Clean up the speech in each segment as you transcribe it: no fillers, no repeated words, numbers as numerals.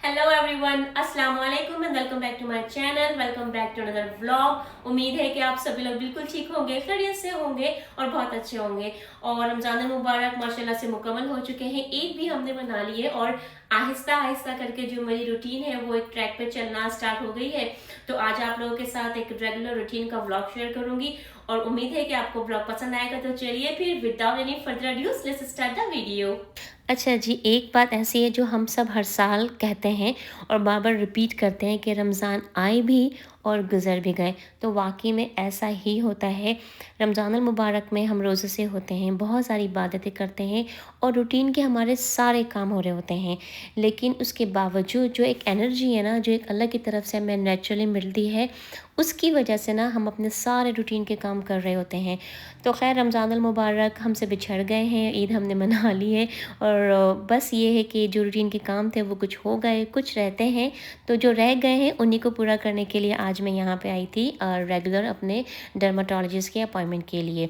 Hello everyone, अस्सलाम वालेकुम and welcome back to my channel. Welcome back to another vlog. उम्मीद है कि आप सभी लोग बिल्कुल ठीक होंगे, खैरियत से होंगे और बहुत अच्छे होंगे। और रमजान मुबारक माशाल्लाह से मुकम्मल हो चुके हैं, ईद भी हमने मना ली है और आहिस्ता आहिस्ता करके जो मेरी रूटीन है वो एक ट्रैक पे चलना स्टार्ट हो गई है। तो आज आप लोगों के साथ एक रेगुलर रूटीन का व्लॉग शेयर करूंगी और उम्मीद है कि आपको व्लॉग पसंद आएगा। तो चलिए फिर without any further ado let's start the video. अच्छा जी, एक बात ऐसी है जो हम सब हर साल कहते हैं और बार बार रिपीट करते हैं कि रमज़ान आए भी और गुज़र भी गए। तो वाकई में ऐसा ही होता है। रमज़ान मुबारक में हम रोज़े से होते हैं, बहुत सारी इबादतें करते हैं और रूटीन के हमारे सारे काम हो रहे होते हैं, लेकिन उसके बावजूद जो एक एनर्जी है ना, जो एक अल्लाह की तरफ से हमें नेचुरली मिलती है, उसकी वजह से ना हम अपने सारे रूटीन के काम कर रहे होते हैं। तो खैर रमज़ान मुबारक हमसे बिछड़ गए हैं, ईद हमने मना ली है और बस ये है कि जो रूटीन के काम थे वो कुछ हो गए, कुछ रहते हैं। तो जो रह गए हैं उन्हीं को पूरा करने के लिए आज मैं यहाँ पे आई थी रेगुलर अपने डर्माटोलॉजिस्ट के अपॉइंटमेंट के लिए।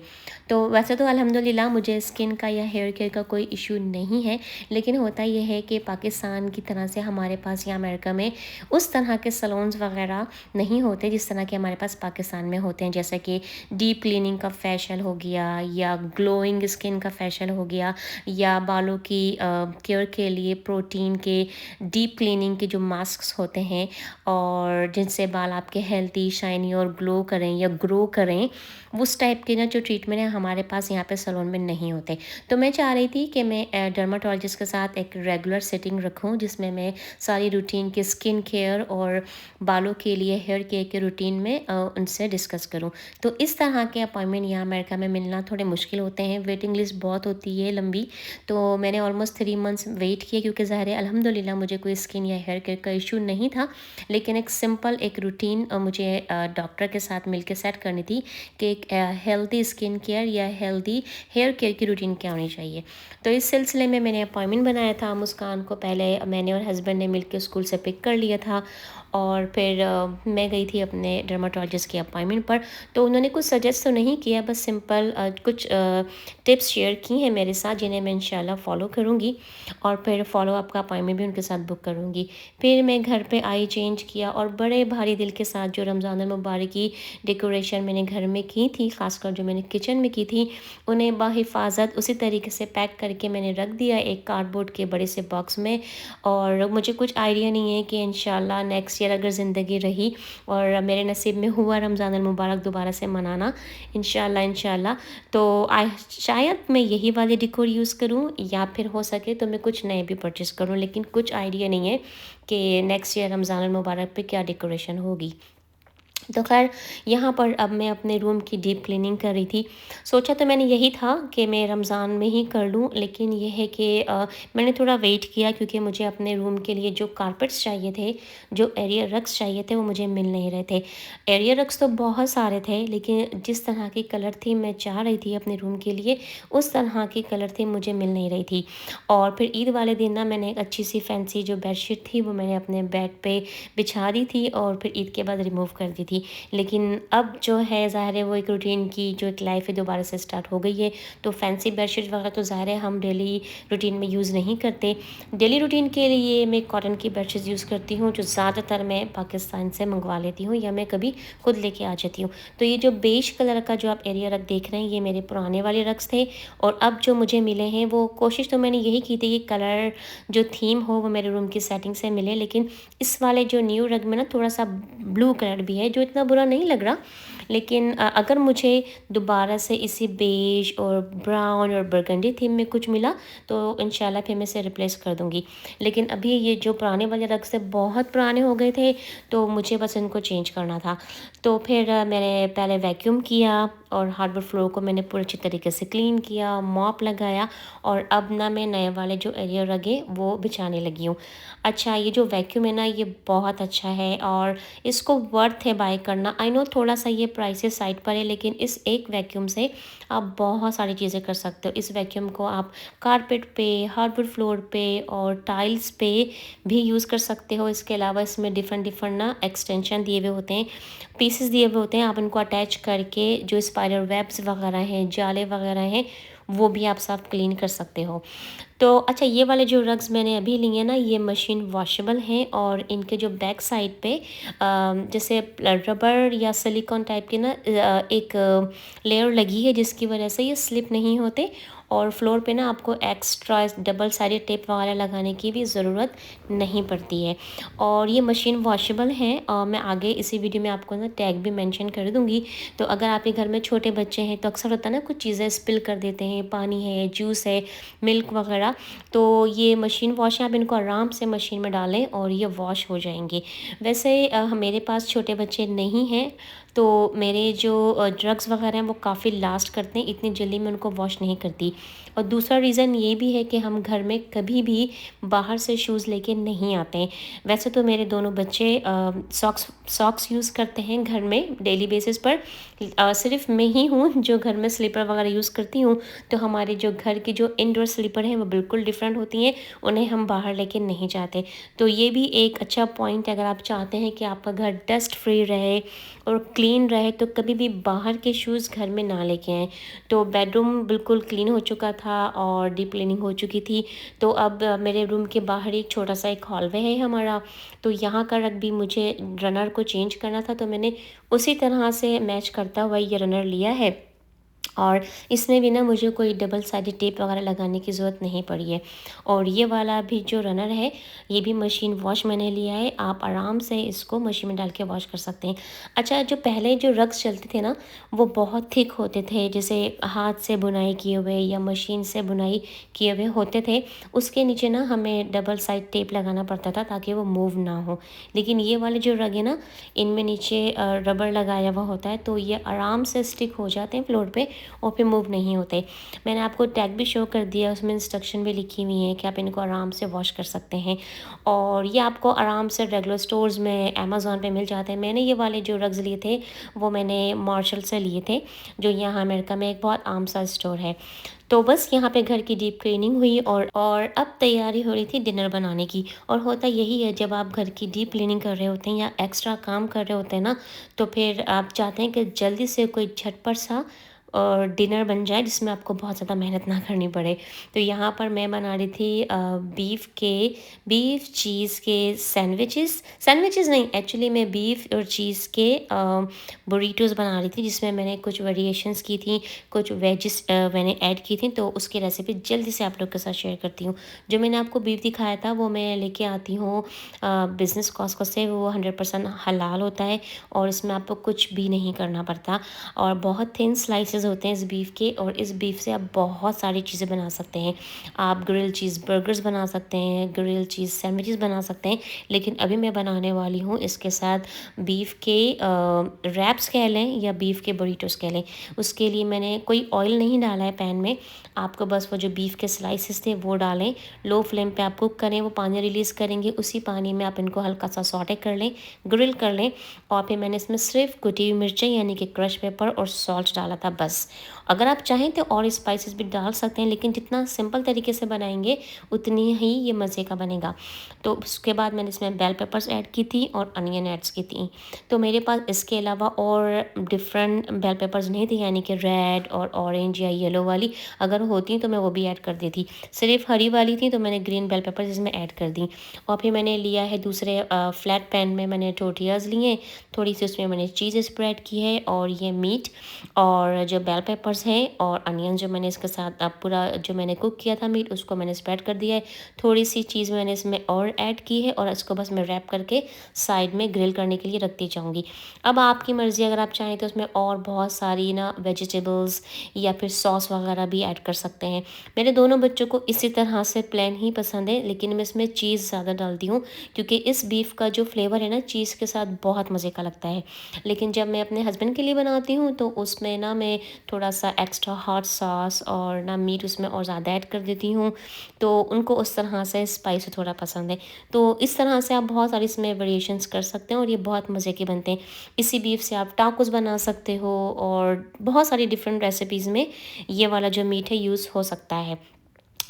तो वैसे तो अल्हम्दुलिल्लाह मुझे स्किन का या हेयर केयर का कोई इशू नहीं है, लेकिन होता ये है कि पाकिस्तान की तरह से हमारे पास या अमेरिका में उस तरह के सलोन्स वगैरह नहीं होते जिस तरह के हमारे पास पाकिस्तान में होते हैं। जैसे कि डीप क्लीनिंग का फेशियल हो गया या ग्लोइंग स्किन का फेशियल हो गया या बालों की केयर के लिए प्रोटीन के डीप क्लीनिंग के जो मास्क होते हैं और जिनसे बाल आपके हेल्थी शाइनी और ग्लो करें या ग्रो करें, उस टाइप के ना जो ट्रीटमेंट है हमारे पास यहाँ पे सैलून में नहीं होते। तो मैं चाह रही थी कि मैं डर्माटोलॉजिस्ट के साथ एक रेगुलर सेटिंग रखूँ जिसमें मैं सारी रूटीन की स्किन केयर और बालों के लिए हेयर केयर के रूटीन में उनसे डिस्कस करूँ। तो इस तरह के अपॉइंटमेंट यहाँ अमेरिका में मिलना थोड़े मुश्किल होते हैं, वेटिंग लिस्ट बहुत होती है लंबी। तो मैंने ऑलमोस्ट 3 मंथ्स वेट किया क्योंकि ज़ाहिर है अल्हम्दुलिल्लाह मुझे कोई स्किन या हेयर केयर का इशू नहीं था, लेकिन एक सिंपल एक रूटीन मुझे डॉक्टर के साथ मिलकर सेट करनी थी कि एक हेल्दी स्किन केयर या हेल्दी हेयर केयर की रूटीन क्या होनी चाहिए। तो इस सिलसिले में मैंने अपॉइंटमेंट बनाया था। मुस्कान को पहले मैंने और हस्बैंड ने मिलकर स्कूल से पिक कर लिया था और फिर मैं गई थी अपने डर्माटोलॉजिस्ट के अपॉइंटमेंट पर। तो उन्होंने कुछ सजेस्ट तो नहीं किया, बस सिंपल कुछ टिप्स शेयर की हैं मेरे साथ जिन्हें मैं इंशाल्लाह फ़ॉलो करूँगी और फिर फ़ॉलो अप का अपॉइंटमेंट भी उनके साथ बुक करूँगी। फिर मैं घर पे आई, चेंज किया और बड़े भारी दिल के साथ जो रमज़ान मुबारक की डेकोरेशन मैंने घर में की थी, ख़ासकर जो मैंने किचन में की थी, उन्हें बाहिफ़ाज़त उसी तरीके से पैक करके मैंने रख दिया एक कार्डबोर्ड के बड़े से बॉक्स में। और मुझे कुछ आइडिया नहीं है कि इंशाल्लाह नेक्स्ट ईयर अगर ज़िंदगी रही और मेरे नसीब में हुआ रमज़ान मुबारक दोबारा से मनाना, इंशाल्लाह तो शायद मैं यही वाले डेकोर यूज़ करूं या फिर हो सके तो मैं कुछ नए भी परचेज़ करूं, लेकिन कुछ आइडिया नहीं है कि नेक्स्ट ईयर रमज़ान मुबारक पे क्या डेकोरेशन होगी। तो खैर यहाँ पर अब मैं अपने रूम की डीप क्लीनिंग कर रही थी। सोचा तो मैंने यही था कि मैं रमज़ान में ही कर लूँ, लेकिन ये है कि मैंने थोड़ा वेट किया क्योंकि मुझे अपने रूम के लिए जो कारपेट्स चाहिए थे, जो एरिया रग्स चाहिए थे, वो मुझे मिल नहीं रहे थे। एरिया रग्स तो बहुत सारे थे, लेकिन जिस तरह की कलर थी मैं चाह रही थी अपने रूम के लिए, उस तरह की कलर थी मुझे मिल नहीं रही थी। और फिर ईद वाले दिन ना मैंने एक अच्छी सी फैंसी जो बेडशीट थी वो मैंने अपने बेड पे बिछा दी थी और फिर ईद के बाद रिमूव कर दी थी। लेकिन अब जो है ज़ाहिर है वो एक रूटीन की जो एक लाइफ है दोबारा से स्टार्ट हो गई है। तो फैंसी बेडशीट वगैरह तो ज़ाहिर है हम डेली रूटीन में यूज़ नहीं करते। डेली रूटीन के लिए मैं कॉटन की बेडशीट यूज़ करती हूँ, जो ज़्यादातर मैं पाकिस्तान से मंगवा लेती हूँ या मैं कभी खुद लेके आ जाती हूँ। तो ये जो बेज कलर का जो आप एरिया रग देख रहे हैं, ये मेरे पुराने वाले रग्स थे और अब जो मुझे मिले हैं वो कोशिश तो मैंने यही की थी कि कलर जो थीम हो वो मेरे रूम की सेटिंग से मिले, लेकिन इस वाले जो न्यू रग में ना थोड़ा सा ब्लू कलर भी है जो इतना बुरा नहीं लग रहा। लेकिन अगर मुझे दोबारा से इसी बेज और ब्राउन और बरगंडी थीम में कुछ मिला तो इंशाल्लाह फिर मैं इसे रिप्लेस कर दूँगी। लेकिन अभी ये जो पुराने वाले रग से बहुत पुराने हो गए थे तो मुझे बस इनको चेंज करना था। तो फिर मैंने पहले वैक्यूम किया और हार्डवुड फ्लोर को मैंने पूरे अच्छी तरीके से क्लीन किया, मॉप लगाया और अब ना मैं नए वाले जो एरिया रग है वो बिछाने लगी हूँ। अच्छा, ये जो वैक्यूम है ना ये बहुत अच्छा है और इसको वर्थ है बाय करना। आई नो थोड़ा सा ये प्राइसेस साइड पर है, लेकिन इस एक वैक्यूम से आप बहुत सारी चीज़ें कर सकते हो। इस वैक्यूम को आप कारपेट पे, हार्डवुड फ्लोर पे और टाइल्स पे भी यूज़ कर सकते हो। इसके अलावा इसमें डिफरेंट डिफरेंट ना एक्सटेंशन दिए हुए होते हैं, पीसेस दिए हुए होते हैं। आप इनको अटैच करके जो स्पाइडर वेब्स वगैरह हैं, जाले वगैरह हैं, वो भी आप साफ क्लीन कर सकते हो। तो अच्छा, ये वाले जो रग्स मैंने अभी लिए हैं ना, ये मशीन वॉशेबल हैं और इनके जो बैक साइड पे जैसे रबर या सिलिकॉन टाइप के ना एक लेयर लगी है, जिसकी वजह से ये स्लिप नहीं होते और फ्लोर पे ना आपको एक्स्ट्रा डबल साइडेड टेप वगैरह लगाने की भी ज़रूरत नहीं पड़ती है। और ये मशीन वॉशेबल है और मैं आगे इसी वीडियो में आपको ना टैग भी मेंशन कर दूँगी। तो अगर आपके घर में छोटे बच्चे हैं तो अक्सर होता है ना, कुछ चीज़ें स्पिल कर देते हैं, पानी है, जूस है, मिल्क वगैरह, तो ये मशीन वॉश है, आप इनको आराम से मशीन में डालें और ये वॉश हो जाएंगे। वैसे मेरे पास छोटे बच्चे नहीं हैं, तो मेरे जो ड्रग्स वगैरह हैं वो काफ़ी लास्ट करते हैं, इतनी जल्दी मैं उनको वॉश नहीं करती। और दूसरा रीज़न ये भी है कि हम घर में कभी भी बाहर से शूज़ लेके नहीं आते हैं। वैसे तो मेरे दोनों बच्चे सॉक्स यूज़ करते हैं घर में डेली बेसिस पर, सिर्फ मैं ही हूँ जो घर में स्लीपर वगैरह यूज़ करती हूँ। तो हमारे जो घर की जो इंडोर स्लीपर हैं वो बिल्कुल डिफरेंट होती हैं, उन्हें हम बाहर लेके नहीं जाते। तो ये भी एक अच्छा पॉइंट है, अगर आप चाहते हैं कि आपका घर डस्ट फ्री रहे और क्लीन रहे तो कभी भी बाहर के शूज़ घर में ना लेके आएँ। तो बेडरूम बिल्कुल क्लीन हो चुका था और डीप क्लीनिंग हो चुकी थी। तो अब मेरे रूम के बाहर एक छोटा सा एक हॉलवे है हमारा, तो यहाँ का रग भी मुझे रनर को चेंज करना था, तो मैंने उसी तरह से मैच करता हुआ ये रनर लिया है। और इसमें भी ना मुझे कोई डबल साइडेड टेप वगैरह लगाने की ज़रूरत नहीं पड़ी है। और ये वाला भी जो रनर है, ये भी मशीन वॉश मैंने लिया है, आप आराम से इसको मशीन में डाल के वॉश कर सकते हैं। अच्छा, जो पहले जो रग्स चलते थे ना, वो बहुत थिक होते थे, जैसे हाथ से बुनाई किए हुए या मशीन से बुनाई किए हुए होते थे, उसके नीचे ना हमें डबल साइड टेप लगाना पड़ता था ताकि वो मूव ना हो। लेकिन ये वाले जो रग है ना, इनमें नीचे रबर लगाया हुआ होता है, तो ये आराम से स्टिक हो जाते हैं फ्लोर पे और फिर मूव नहीं होते। मैंने आपको टैग भी शो कर दिया, उसमें इंस्ट्रक्शन भी लिखी हुई है कि आप इनको आराम से वॉश कर सकते हैं। और ये आपको आराम से रेगुलर स्टोर्स में अमेज़ॉन पे मिल जाते हैं। मैंने ये वाले जो रग्स लिए थे वो मैंने मार्शल से लिए थे, जो यहाँ अमेरिका में एक बहुत आम सा स्टोर है। तो बस यहाँ पे घर की डीप क्लीनिंग हुई और अब तैयारी हो रही थी डिनर बनाने की। और होता यही है, जब आप घर की डीप क्लीनिंग कर रहे होते हैं या एक्स्ट्रा काम कर रहे होते हैं ना, तो फिर आप चाहते हैं कि जल्दी से कोई झटपट सा और डिनर बन जाए जिसमें आपको बहुत ज़्यादा मेहनत ना करनी पड़े। तो यहाँ पर मैं बना रही थी बीफ चीज़ के सैंडविचेस नहीं, एक्चुअली मैं बीफ और चीज़ के बुरीटोज़ बना रही थी, जिसमें मैंने कुछ वेरिएशंस की थी, कुछ वेजिस मैंने ऐड की थी। तो उसकी रेसिपी जल्दी से आप लोग के साथ शेयर करती हूँ। जो मैंने आपको बीफ दिखाया था वो मैं लेके आती हूँ बिज़नेस कॉस्को से, वो 100% हलाल होता है और इसमें आपको कुछ भी नहीं करना पड़ता। और बहुत थिन स्लाइसेस होते हैं इस बीफ के, और इस बीफ से आप बहुत सारी चीज़ें बना सकते हैं। आप ग्रिल चीज़ बर्गर्स बना सकते हैं, ग्रिल चीज़ सैंडविचेस बना सकते हैं। लेकिन अभी मैं बनाने वाली हूँ इसके साथ बीफ के रैप्स कह लें या बीफ के बुरीटोस कह लें। उसके लिए मैंने कोई ऑयल नहीं डाला है पैन में, आपको बस वो जो बीफ के स्लाइसेस थे वो डालें, लो फ्लेम पे आप कुक करें, वो पानी रिलीज़ करेंगे, उसी पानी में आप इनको हल्का सा सॉटे कर लें, ग्रिल कर लें। और फिर मैंने इसमें सिर्फ कुटी हुई मिर्चें यानी कि क्रश पेपर और सॉल्ट डाला था बस। अगर आप चाहें तो और स्पाइसेस भी डाल सकते हैं, लेकिन जितना सिंपल तरीके से बनाएंगे उतनी ही ये मज़े का बनेगा। तो उसके बाद मैंने इसमें बेल पेपर्स ऐड की थी और अनियन ऐड्स की थी। तो मेरे पास इसके अलावा और डिफरेंट बेल पेपर्स नहीं थी, यानी कि रेड और ऑरेंज या येलो वाली, अगर होती तो मैं वो भी ऐड कर देती। सिर्फ हरी वाली थी तो मैंने ग्रीन बेल पेपर्स इसमें ऐड कर दी। और फिर मैंने लिया है दूसरे फ्लैट पैन में मैंने टोर्टियाज़ लिए, थोड़ी सी उसमें मैंने चीज़ स्प्रेड की है और ये मीट और जो बेल पेपर्स हैं और अनियन जो मैंने इसके साथ पूरा जो मैंने कुक किया था मीट उसको मैंने स्प्रेड कर दिया है। थोड़ी सी चीज़ मैंने इसमें और ऐड की है और इसको बस मैं रैप करके साइड में ग्रिल करने के लिए रखती जाऊँगी। अब आपकी मर्ज़ी, अगर आप चाहें तो उसमें और बहुत सारी ना वेजिटेबल्स या फिर सॉस वगैरह भी ऐड कर सकते हैं। मेरे दोनों बच्चों को इसी तरह से प्लेन ही पसंद है, लेकिन मैं इसमें चीज़ ज़्यादा डालती हूँ क्योंकि इस बीफ का जो फ्लेवर है ना चीज़ के साथ बहुत मज़े का लगता है। लेकिन जब मैं अपने हस्बैंड के लिए बनाती हूँ तो उसमें ना मैं थोड़ा सा एक्स्ट्रा हॉट सॉस और ना मीट उसमें और ज़्यादा ऐड कर देती हूँ, तो उनको उस तरह से स्पाइसी थोड़ा पसंद है। तो इस तरह से आप बहुत सारी इसमें वेरिएशंस कर सकते हैं और ये बहुत मज़े के बनते हैं। इसी बीफ से आप टाकोस बना सकते हो और बहुत सारी डिफरेंट रेसिपीज़ में ये वाला जो मीट है यूज़ हो सकता है।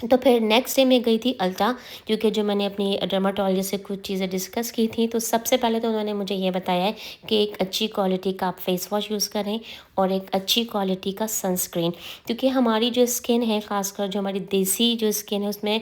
तो फिर नेक्स्ट डे मैं गई थी अल्ता, क्योंकि जो मैंने अपनी डर्माटोलॉजिस्ट से कुछ चीज़ें डिस्कस की थी, तो सबसे पहले तो उन्होंने मुझे ये बताया है कि एक अच्छी क्वालिटी का आप फेस वॉश यूज़ करें और एक अच्छी क्वालिटी का सनस्क्रीन, क्योंकि हमारी जो स्किन है, ख़ासकर जो हमारी देसी जो स्किन है, उसमें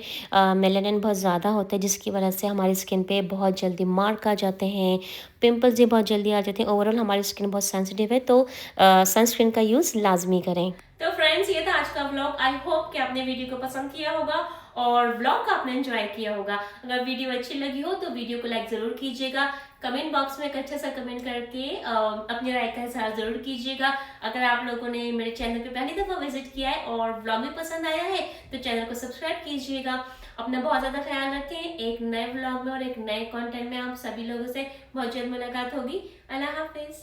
मेलानिन बहुत ज़्यादा होता है, जिसकी वजह से हमारी स्किन पे बहुत जल्दी मार्क आ जाते हैं, पिंपल्स भी बहुत जल्दी आ जाते हैं। ओवरऑल हमारी स्किन बहुत सेंसिटिव है, तो सनस्क्रीन का यूज़ लाजमी करें। तो फ्रेंड्स, ये था आज का व्लॉग। आई होप कि आपने वीडियो को पसंद किया होगा और व्लॉग का आपने एंजॉय किया होगा। अगर वीडियो अच्छी लगी हो तो वीडियो को लाइक जरूर कीजिएगा। कमेंट बॉक्स में एक अच्छा सा कमेंट करके अपनी राय का इजहार जरूर कीजिएगा। अगर आप लोगों ने मेरे चैनल पे पहली दफा विजिट किया है और व्लॉग भी पसंद आया है तो चैनल को सब्सक्राइब कीजिएगा। अपना बहुत ज्यादा ख्याल रखें। एक नए व्लॉग में और एक नए कंटेंट में आप सभी लोगों से बहुत जल्द मुलाकात होगी। अल्लाह हाफिज।